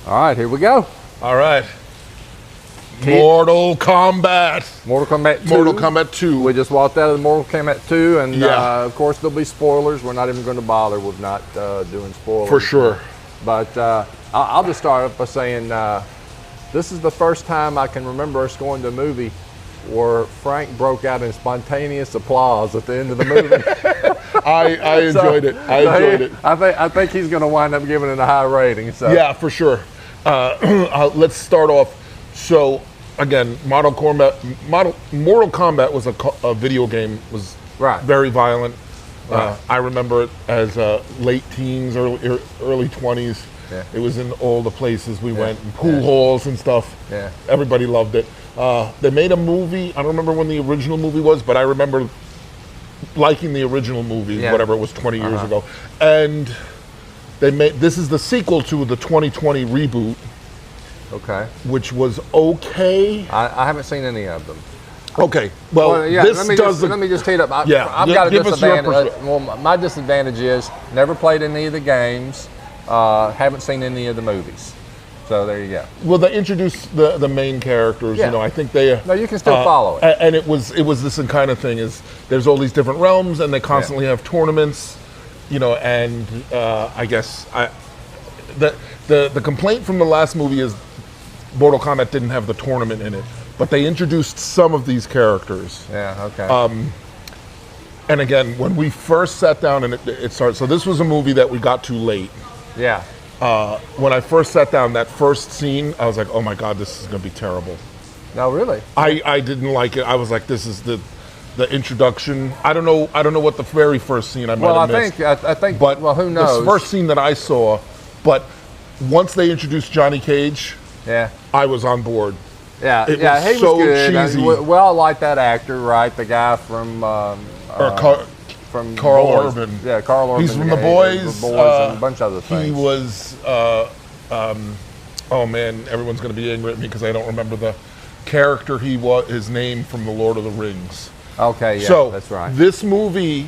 All right, here we go. All right. Mortal Kombat. Mortal Kombat 2. Mortal Kombat 2. We just walked out of the Mortal Kombat 2, and of course there'll be spoilers. We're not even going to bother with not doing spoilers. For sure. But I'll just start up by saying this is the first time I can remember us going to a movie where Frank broke out in spontaneous applause at the end of the movie. I enjoyed it. I enjoyed it. I think he's going to wind up giving it a high rating. So. Yeah, for sure. Let's start off. So again, Mortal Kombat was a video game. Was very violent. Right. I remember it as late teens, early 20s. Yeah. It was in all the places we went, in pool halls and stuff. Yeah. Everybody loved it. They made a movie. I don't remember when the original movie was, but I remember liking the original movie, whatever it was, 20 years ago. And this is the sequel to the 2020 reboot. Okay. Which was okay. I haven't seen any of them. Okay. Well, let me just tee it up. I've got a disadvantage. Well, my disadvantage is never played any of the games. Haven't seen any of the movies. So there you go. Well, they introduced the main characters. Yeah. You know, I think they. No, you can still follow it. And it was this kind of thing. Is there's all these different realms, and they constantly have tournaments. You know, and I guess the complaint from the last movie is Mortal Kombat didn't have the tournament in it, but they introduced some of these characters. Yeah. Okay. And again, when we first sat down and it started, so this was a movie that we got too late. Yeah. When I first sat down, that first scene, I was like, "Oh my God, this is going to be terrible." No, really. I didn't like it. I was like, "This is the introduction." I don't know what the very first scene I might have missed. I think. But who knows? The first scene that I saw, but once they introduced Johnny Cage, I was on board. Yeah, he was so good. cheesy. Well, I like that actor, right? The guy from Karl Urban. Yeah, Karl Urban. He's from The Boys. And a bunch of other things. He was. Oh man, everyone's going to be angry at me because I don't remember the character his name from The Lord of the Rings. Okay, yeah, so that's right. This movie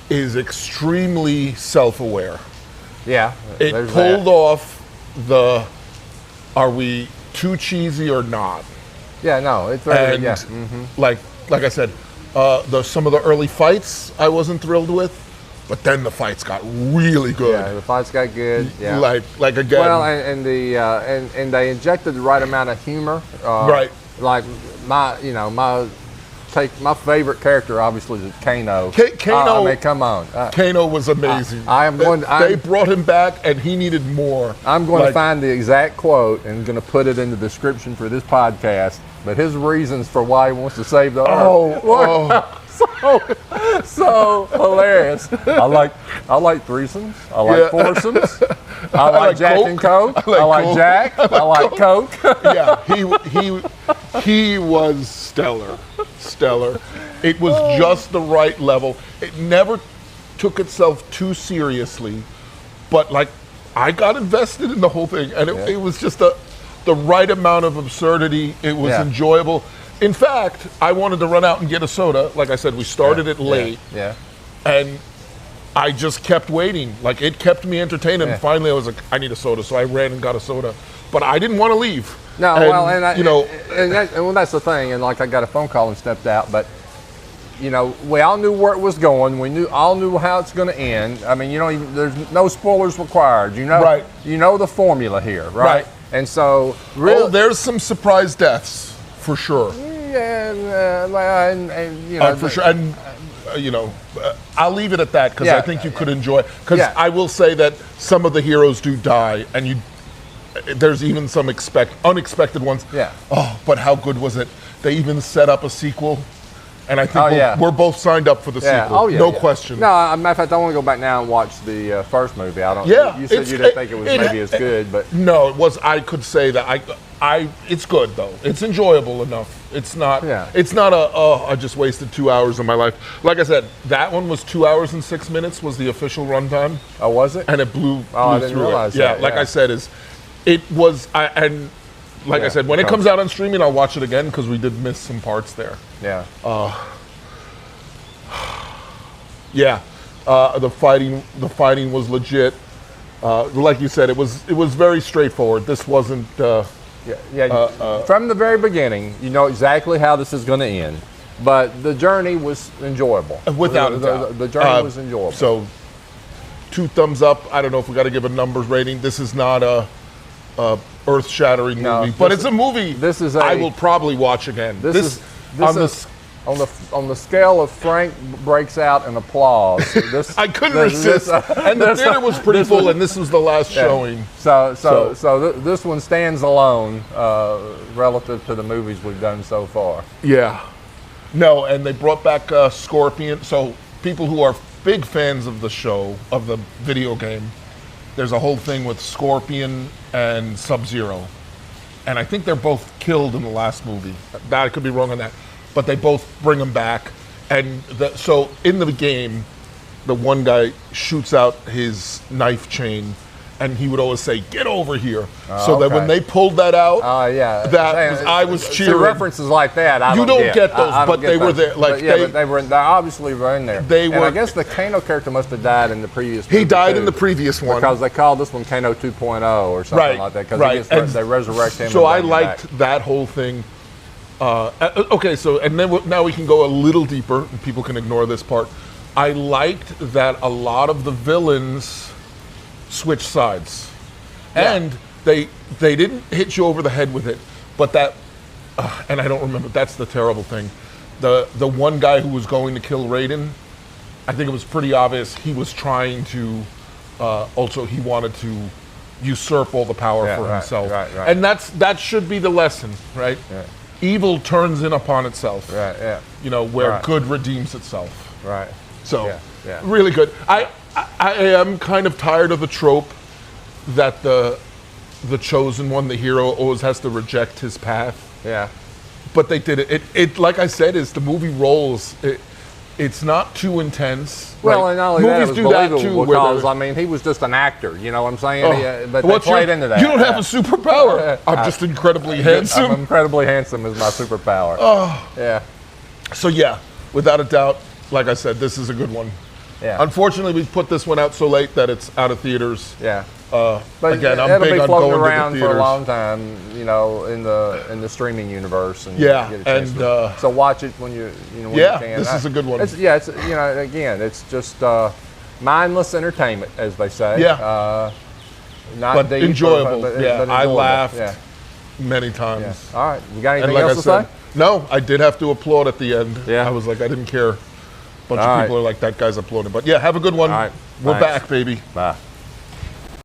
is extremely self-aware. Yeah, it pulled off the. Are we too cheesy or not? Yeah, no, it's very. Like I said, some of the early fights I wasn't thrilled with, but then the fights got really good. Yeah, the fights got good. Yeah, like again. Well, and they injected the right amount of humor. Right. Like my favorite character obviously is Kano. Kano. I mean, come on. Kano was amazing. They brought him back, and he needed more. I'm going to find the exact quote and going to put it in the description for this podcast. But his reasons for why he wants to save the Earth. So hilarious. I like threesomes. I like foursomes. I like Jack and Coke. I like Jack. I like Coke. Yeah, he was stellar. It was just the right level. It never took itself too seriously, but like I got invested in the whole thing, and it was just the right amount of absurdity. It was enjoyable. In fact, I wanted to run out and get a soda. Like I said, we started it late. Yeah. And I just kept waiting. Like it kept me entertained. And finally I was like, I need a soda. So I ran and got a soda. But I didn't want to leave. No, that's the thing. And like I got a phone call and stepped out. But we all knew where it was going. We all knew how it's going to end. I mean, there's no spoilers required. Right. You know the formula here, right? And so, really, there's some surprise deaths. For sure. Yeah, for sure. And, I'll leave it at that because I think you could enjoy it. Because I will say that some of the heroes do die, and there's even some unexpected ones. Yeah. Oh, but how good was it? They even set up a sequel. And I think we're both signed up for the sequel. Oh, yeah, no question. No, as a matter of fact, I want to go back now and watch the first movie. I don't. Yeah, you said you didn't think it was maybe as good, but no, it was. I could say that it's good though. It's enjoyable enough. It's not. Yeah. It's not I just wasted 2 hours of my life. Like I said, that one was 2 hours and 6 minutes was the official runtime. Oh, was it? And it blew I didn't realize that. Yeah, like I said, it was. I said, when it comes out on streaming, I'll watch it again because we did miss some parts there. Yeah. The fighting was legit. like you said, it was very straightforward. This wasn't. From the very beginning, you know exactly how this is going to end, but the journey was enjoyable. Without a doubt, the journey was enjoyable. So, 2 thumbs up. I don't know if we got to give a numbers rating. This is not a earth-shattering movie, but it's a movie. I will probably watch again. On the scale of Frank breaks out in applause. I couldn't resist, and the theater was pretty full, and this was the last showing. So this one stands alone relative to the movies we've done so far. Yeah, no, and they brought back Scorpion. So people who are big fans of the show, of the video game, there's a whole thing with Scorpion and Sub-Zero, and I think they're both killed in the last movie. I could be wrong on that. But they both bring them back. And so in the game, the one guy shoots out his knife chain, and he would always say, "Get over here." So that when they pulled that out, I was cheering. References like that, you don't get those, but they were there. Like they obviously were in there. They were. And I guess the Kano character must have died in the previous. He died in the previous one because they called this one Kano 2.0 or something like that. Because they resurrect him. So I liked that whole thing. Okay, so and then now we can go a little deeper, and people can ignore this part. I liked that a lot of the villains switched sides, and they didn't hit you over the head with it, but that, and I don't remember. That's the terrible thing. The one guy who was going to kill Raiden, I think it was pretty obvious he was trying to. Also, he wanted to usurp all the power for himself, and that should be the lesson, right? Yeah. Evil turns in upon itself. Right. Yeah. You know, where good redeems itself. Right. So, really good. I am kind of tired of the trope that the chosen one, the hero, always has to reject his path. Yeah. But they did it. It like I said, is the movie rolls. It's not too intense. Well, and not only that, it was believable because, I mean, he was just an actor, you know what I'm saying? But they played into that. You don't have a superpower. I'm just incredibly handsome. I'm incredibly handsome is my superpower. Oh. Yeah. So, without a doubt, like I said, this is a good one. Yeah. Unfortunately, we put this one out so late that it's out of theaters. Yeah. But again, I'm big on going around to the for a long time, you know, in the streaming universe, and so watch it when you when you can. This is a good one. It's again, it's just mindless entertainment, as they say. Yeah, not deep, enjoyable. But enjoyable. I laughed many times. Yeah. All right, you got anything else to say? No, I did have to applaud at the end. Yeah, I was like, I didn't care. A bunch of people are like, that guy's applauding. But have a good one. All right. We're back, baby. Bye.